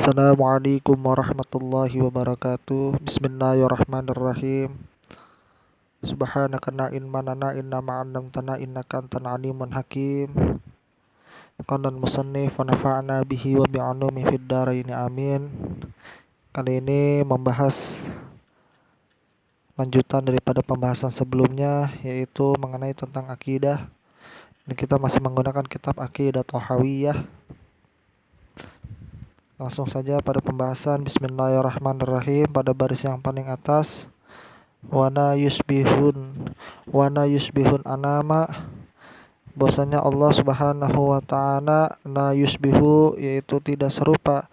Assalamualaikum warahmatullahi wabarakatuh. Bismillahirrahmanirrahim. Subhanaka la ilma lana illa ma 'allamtana innaka antal alimul hakim. Qala al-musannif wa nafa'na bihi wa bi'ulumi fid dharain amin. Kali ini membahas lanjutan daripada pembahasan sebelumnya, yaitu mengenai tentang akidah. Dan kita masih menggunakan kitab Aqidah Thahawiyah. Langsung saja pada pembahasan. Bismillahirrahmanirrahim. Pada baris yang paling atas, wana yusbihun anama, bahwasanya Allah Subhanahu wa taala la yusbihu, yaitu tidak serupa,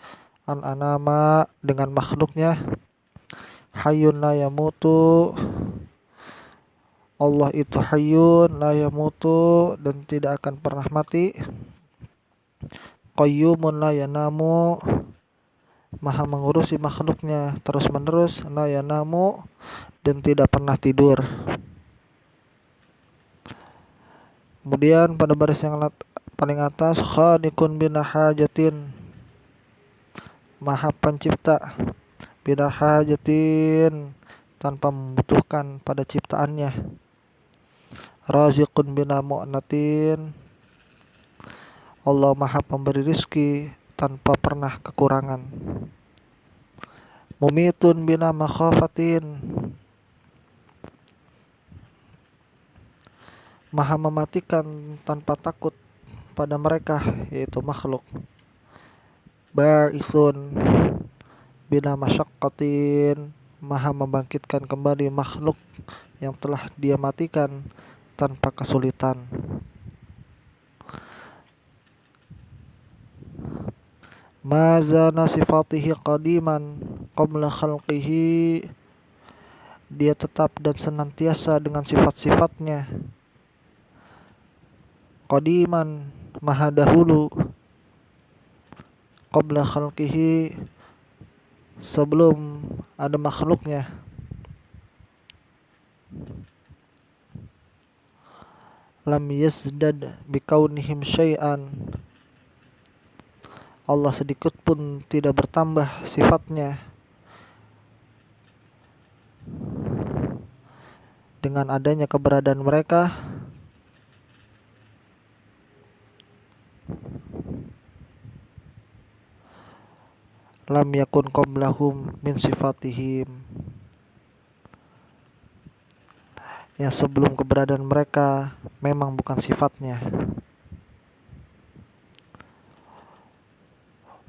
an anama dengan makhluknya. Hayyun la yamutu, Allah itu hayyun la yamutu, dan tidak akan pernah mati. Qayyumun la yanamu, maha mengurusi makhluknya terus menerus. La yanamu, dan tidak pernah tidur. Kemudian pada baris yang paling atas, khaliqun bila hajatin, maha pencipta, bila hajatin, tanpa membutuhkan pada ciptaannya. Raziqun bila mu'natin, Allah maha pemberi rizki tanpa pernah kekurangan. Mumitun bila makhafatin, maha mematikan tanpa takut pada mereka, yaitu makhluk. Ba'isun bila masyaqqatin, maha membangkitkan kembali makhluk yang telah dia matikan tanpa kesulitan. Mazana sifatihi qadiman qabla khalqihi, dia tetap dan senantiasa dengan sifat-sifatnya. Qadiman, maha dahulu. Qabla khalqihi, sebelum ada makhluknya. Lam yazdad bikaunihim syai'an, Allah sedikit pun tidak bertambah sifatnya dengan adanya keberadaan mereka. Lam yakun qablahum min sifatihim, yang sebelum keberadaan mereka memang bukan sifatnya.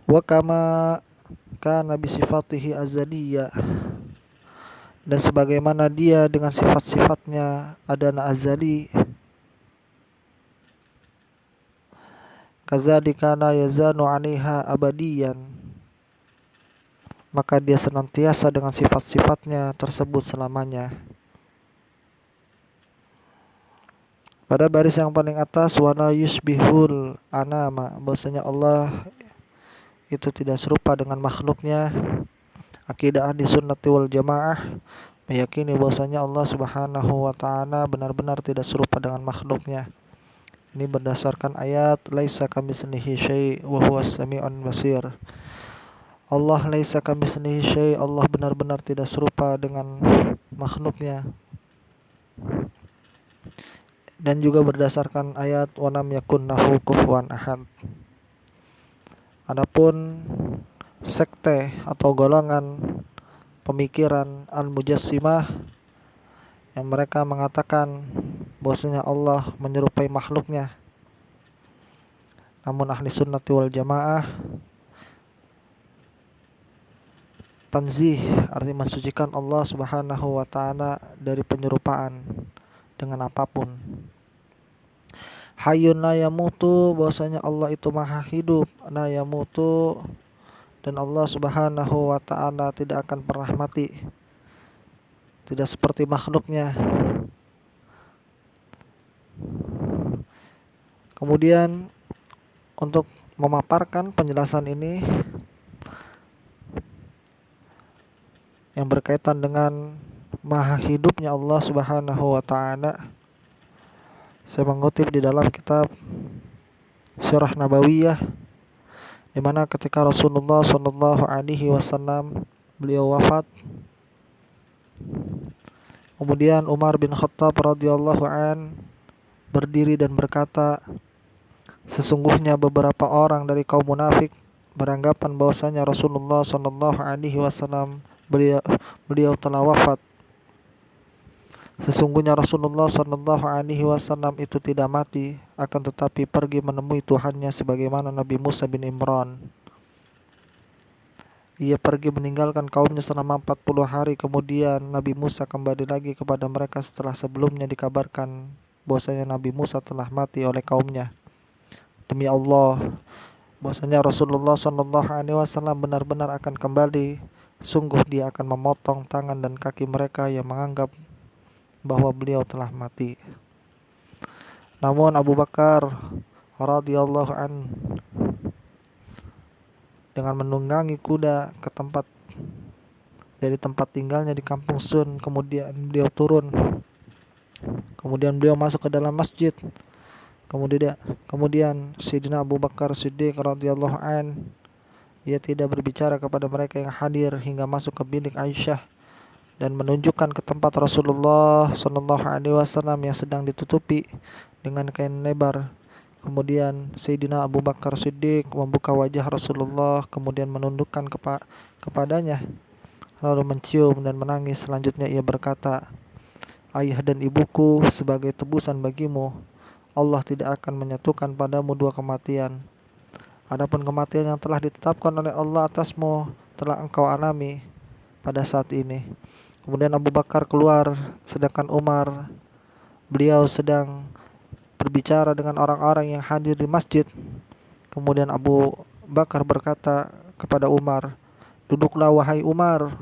Wa kama kana bi sifatihi azaliyah, dan sebagaimana dia dengan sifat-sifatnya adalah azali. Kadzalika la yazanu 'alaiha abadiyan, maka dia senantiasa dengan sifat-sifatnya tersebut selamanya. Pada baris yang paling atas, wala yusbihul anama, bahwasanya Allah itu tidak serupa dengan makhluknya. Akidah ahli sunnati wal jamaah meyakini bahwasanya Allah Subhanahu wa taala benar-benar tidak serupa dengan makhluknya. Ini berdasarkan ayat laisa kamitslihi syai' wa huwas sami'un basir. Allah laisa kamitslihi syai', Allah benar-benar tidak serupa dengan makhluknya. Dan juga berdasarkan ayat wa lam yakun lahu kufuwan ahad. Adapun sekte atau golongan pemikiran al-mujassimah yang mereka mengatakan bahwasanya Allah menyerupai makhluknya, namun ahli sunnati wal jamaah tanzih, artinya mensucikan Allah Subhanahu wa taala dari penyerupaan dengan apapun. Hayyun la yamutu, bahwasanya Allah itu maha hidup, la yamutu, dan Allah Subhanahu wa taala tidak akan pernah mati, tidak seperti makhluknya. Kemudian untuk memaparkan penjelasan ini yang berkaitan dengan maha hidupnya Allah Subhanahu wa taala, saya mengutip di dalam kitab Syarah Nabawiyah di mana ketika Rasulullah Shallallahu Alaihi Wasallam beliau wafat, kemudian Umar bin Khattab radhiyallahu an berdiri dan berkata, sesungguhnya beberapa orang dari kaum munafik beranggapan bahwasanya Rasulullah Shallallahu Alaihi Wasallam beliau telah wafat. Sesungguhnya Rasulullah Shallallahu Alaihi Wasallam itu tidak mati, akan tetapi pergi menemui Tuhannya sebagaimana Nabi Musa bin Imran. Ia pergi meninggalkan kaumnya selama 40 hari, kemudian Nabi Musa kembali lagi kepada mereka setelah sebelumnya dikabarkan bahwasanya Nabi Musa telah mati oleh kaumnya. Demi Allah, bahwasanya Rasulullah Shallallahu Alaihi Wasallam benar-benar akan kembali. Sungguh dia akan memotong tangan dan kaki mereka yang menganggap bahwa beliau telah mati. Namun Abu Bakar radhiyallahu an dengan menunggangi kuda ke dari tempat tinggalnya di kampung Sun, kemudian beliau turun. Kemudian beliau masuk ke dalam masjid. Kemudian Sayyidina Abu Bakar Siddiq radhiyallahu an, ia tidak berbicara kepada mereka yang hadir hingga masuk ke bilik Aisyah dan menunjukkan ke tempat Rasulullah Shallallahu Alaihi Wasallam yang sedang ditutupi dengan kain lebar. Kemudian Sayyidina Abu Bakar Siddiq membuka wajah Rasulullah, kemudian menundukkan kepadanya, lalu mencium dan menangis. Selanjutnya ia berkata, ayah dan ibuku sebagai tebusan bagimu, Allah tidak akan menyatukan padamu dua kematian. Adapun kematian yang telah ditetapkan oleh Allah atasmu telah engkau alami pada saat ini. Kemudian Abu Bakar keluar, sedangkan Umar, beliau sedang berbicara dengan orang-orang yang hadir di masjid. Kemudian Abu Bakar berkata kepada Umar, duduklah wahai Umar.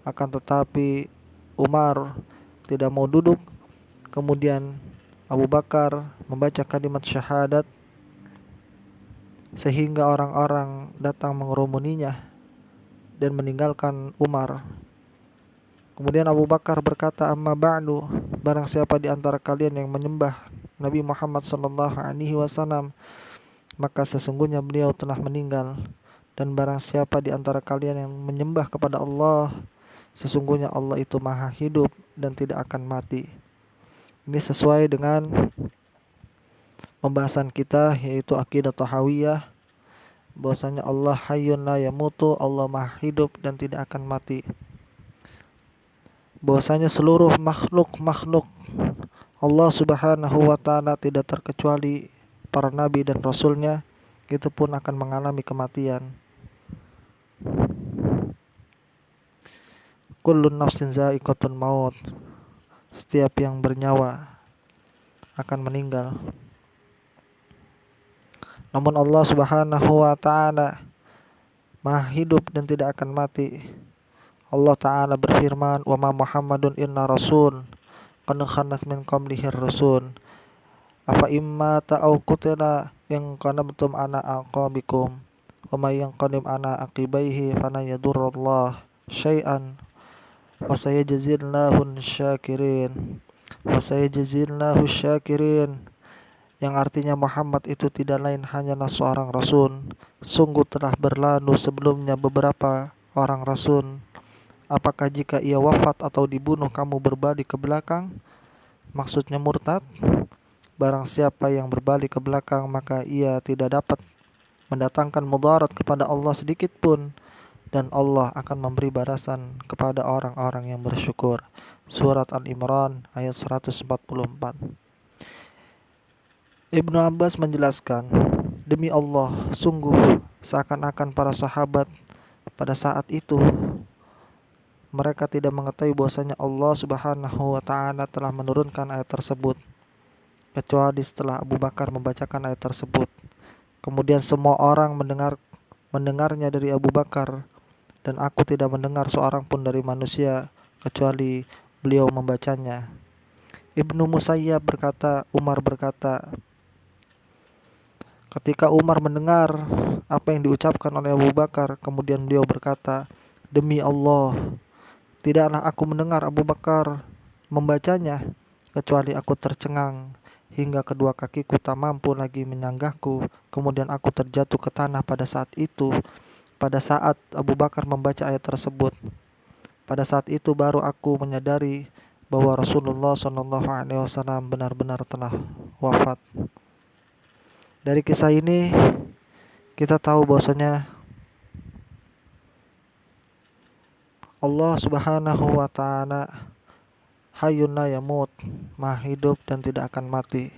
Akan tetapi Umar tidak mau duduk. Kemudian Abu Bakar membaca kalimat syahadat sehingga orang-orang datang mengerumuninya dan meninggalkan Umar. Kemudian Abu Bakar berkata, amma ba'du, barang siapa di antara kalian yang menyembah Nabi Muhammad sallallahu alaihi wasallam, maka sesungguhnya beliau telah meninggal. Dan barang siapa di antara kalian yang menyembah kepada Allah, sesungguhnya Allah itu maha hidup dan tidak akan mati. Ini sesuai dengan pembahasan kita, yaitu akidah Tahawiyah, bahwasanya Allah hayyun la yamutu, Allah maha hidup dan tidak akan mati. Bahwasanya seluruh makhluk Allah subhanahu wa ta'ala tidak terkecuali para nabi dan rasulnya, itu pun akan mengalami kematian. Kullun nafsin za'iqatul maut, setiap yang bernyawa akan meninggal. Namun Allah subhanahu wa ta'ala maha hidup dan tidak akan mati. Allah Ta'ala berfirman, wa ma Muhammadun illa rasul qad khalat min qablihi rasul afa imma ta'aw qutila yang qanabtum ana aqabikum wa may yanqalim ana aqibaihi fala yadurrullah syai'an wa sayajzillahu syakirin yang artinya Muhammad itu tidak lain hanyalah seorang rasul. Sungguh telah berlalu sebelumnya beberapa orang rasul. Apakah jika ia wafat atau dibunuh kamu berbalik ke belakang? Maksudnya murtad. Barang siapa yang berbalik ke belakang maka ia tidak dapat mendatangkan mudarat kepada Allah sedikit pun, dan Allah akan memberi balasan kepada orang-orang yang bersyukur. Surat Al-Imran ayat 144. Ibnu Abbas menjelaskan, demi Allah, sungguh seakan-akan para sahabat pada saat itu mereka tidak mengetahui bahwasanya Allah subhanahu wa ta'ala telah menurunkan ayat tersebut, kecuali setelah Abu Bakar membacakan ayat tersebut. Kemudian semua orang mendengarnya dari Abu Bakar, dan aku tidak mendengar seorang pun dari manusia kecuali beliau membacanya. Ibnu Musayyab berkata, Umar berkata, ketika Umar mendengar apa yang diucapkan oleh Abu Bakar, kemudian beliau berkata, demi Allah, tidaklah aku mendengar Abu Bakar membacanya kecuali aku tercengang hingga kedua kakiku tak mampu lagi menyanggahku. Kemudian aku terjatuh ke tanah pada saat itu. Pada saat Abu Bakar membaca ayat tersebut, pada saat itu baru aku menyadari bahwa Rasulullah SAW benar-benar telah wafat. Dari kisah ini kita tahu bahwasanya Allah Subhanahu wa taala Hayyun la yamut, Maha hidup dan tidak akan mati.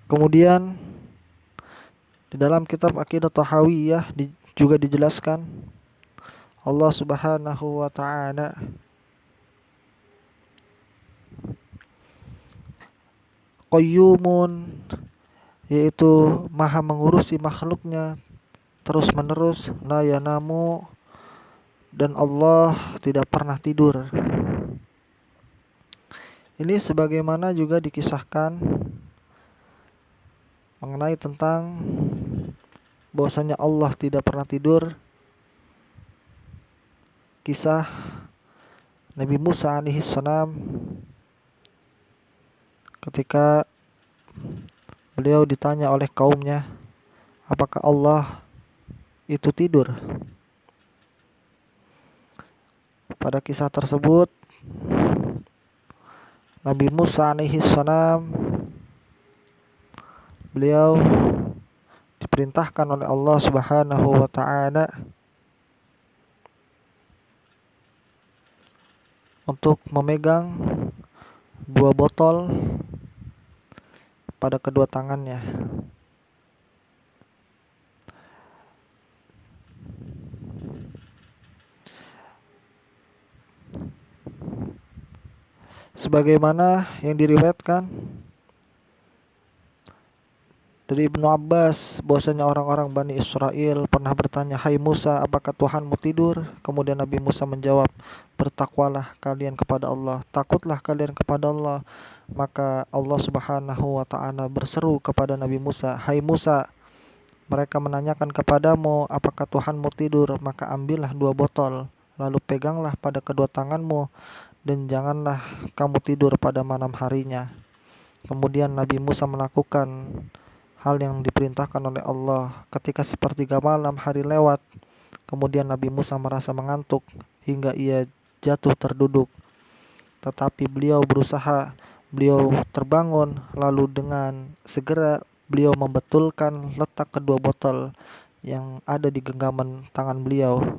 Kemudian di dalam kitab Aqidah Tahawiyah juga dijelaskan Allah Subhanahu wa taala Qayyumun, yaitu maha mengurusi makhluknya terus menerus, la yanamu, dan Allah tidak pernah tidur. Ini sebagaimana juga dikisahkan mengenai tentang bahwasanya Allah tidak pernah tidur. Kisah Nabi Musa alaihissalam ketika beliau ditanya oleh kaumnya, apakah Allah itu tidur? Pada kisah tersebut Nabi Musa alaihissalam beliau diperintahkan oleh Allah Subhanahu wa taala untuk memegang 2 botol pada kedua tangannya. Sebagaimana yang diriwayatkan dari Ibnu Abbas bahwasanya orang-orang Bani Israel pernah bertanya, "Hai Musa, apakah Tuhanmu tidur?" Kemudian Nabi Musa menjawab, "Bertakwalah kalian kepada Allah, takutlah kalian kepada Allah." Maka Allah Subhanahu wa taala berseru kepada Nabi Musa, "Hai Musa, mereka menanyakan kepadamu, apakah Tuhanmu tidur? Maka ambillah 2 botol, lalu peganglah pada kedua tanganmu, dan janganlah kamu tidur pada malam harinya." Kemudian Nabi Musa melakukan hal yang diperintahkan oleh Allah. Ketika sepertiga malam hari lewat, kemudian Nabi Musa merasa mengantuk hingga ia jatuh terduduk. Tetapi beliau terbangun, lalu dengan segera beliau membetulkan letak kedua botol yang ada di genggaman tangan beliau.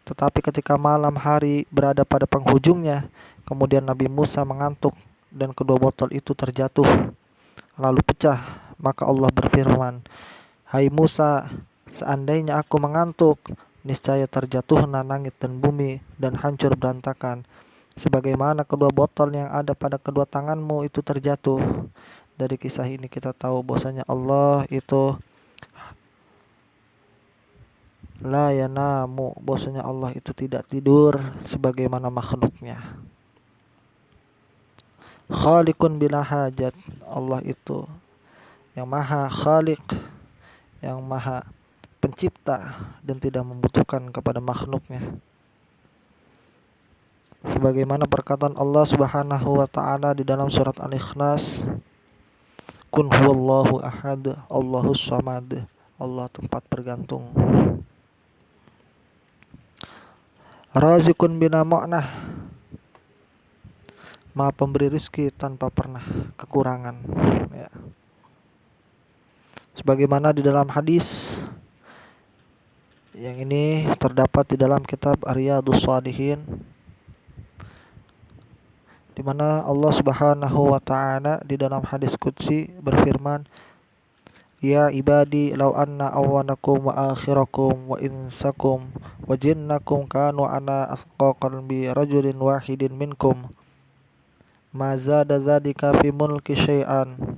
Tetapi ketika malam hari berada pada penghujungnya, kemudian Nabi Musa mengantuk dan kedua botol itu terjatuh lalu pecah. Maka Allah berfirman, "Hai Musa, seandainya aku mengantuk, niscaya terjatuhna langit dan bumi dan hancur berantakan, sebagaimana kedua botol yang ada pada kedua tanganmu itu terjatuh." Dari kisah ini kita tahu bahwasanya Allah itu la yanamu, bahwasanya Allah itu tidak tidur sebagaimana makhluknya. Khaliqun bila hajat, Allah itu yang maha khaliq, yang maha pencipta dan tidak membutuhkan kepada makhluknya. Sebagaimana perkataan Allah Subhanahu wa taala di dalam surat Al-Ikhlas, "Kun huwallahu ahad, Allahus samad." Allah tempat bergantung. Razikun bila mu'nah, maha pemberi rizki tanpa pernah kekurangan, ya. Sebagaimana di dalam hadis yang ini terdapat di dalam kitab Riyadhus Shalihin, di mana Allah Subhanahu wa taala di dalam hadis qudsi berfirman, "Ya ibadi, law anna awwalakum wa akhirakum wa insakum wa jinnakum kanu ala athqa qalbi rajulin wahidin minkum, ma zada dzalika fi mulki syai'an."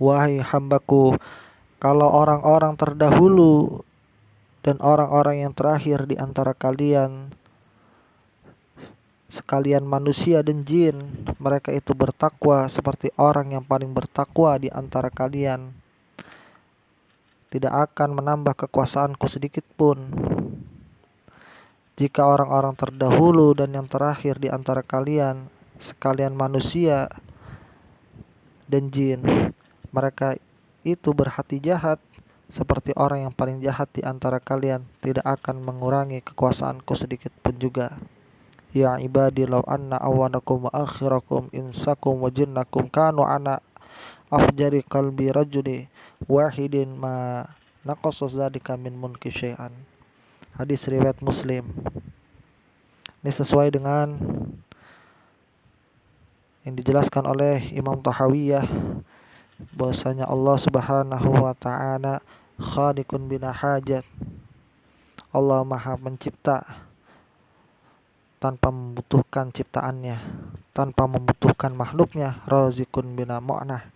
Wahai hambaku, kalau orang-orang terdahulu dan orang-orang yang terakhir di antara kalian, sekalian manusia dan jin, mereka itu bertakwa seperti orang yang paling bertakwa di antara kalian, tidak akan menambah kekuasaanku sedikit pun. Jika orang-orang terdahulu dan yang terakhir di antara kalian sekalian manusia dan jin. Mereka itu berhati jahat seperti orang yang paling jahat di antara kalian, tidak akan mengurangi kekuasaanku sedikit pun juga. Ya ibadi law anna awwalakum wa akhirakum insakum wa jinnakum kanu ana afjari qalbi rajuli wahidin ma naqasa dzalika min mulki syai'an. Hadis riwayat Muslim. Ini sesuai dengan yang dijelaskan oleh Imam Tahawiyah bahwasanya Allah Subhanahu wa taala khaliqun bila hajat. Allah Maha Pencipta tanpa membutuhkan ciptaannya, tanpa membutuhkan makhluknya, razikun bila mu'nah.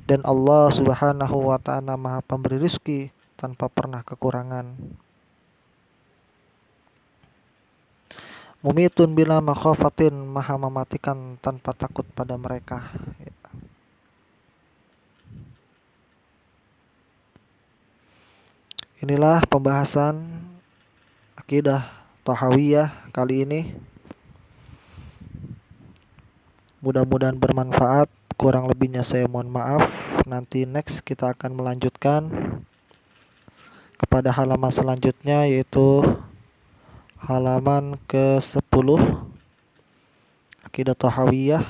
Dan Allah Subhanahu wa taala Maha Pemberi rizki tanpa pernah kekurangan. Mumitun bila makhafatin, Maha mematikan tanpa takut pada mereka. Inilah pembahasan akidah Tahawiyah kali ini. Mudah-mudahan bermanfaat. Kurang lebihnya saya mohon maaf. Nanti next kita akan melanjutkan kepada halaman selanjutnya, yaitu halaman ke-10 akidah Tahawiyah,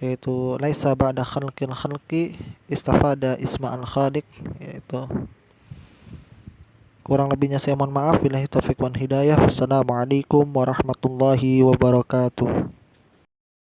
yaitu laisa ba'da khalqil khalqi istafada isma'al khaliq, yaitu kurang lebihnya saya mohon maaf. Billahi taufiq wal hidayah. Wassalamualaikum warahmatullahi wabarakatuh.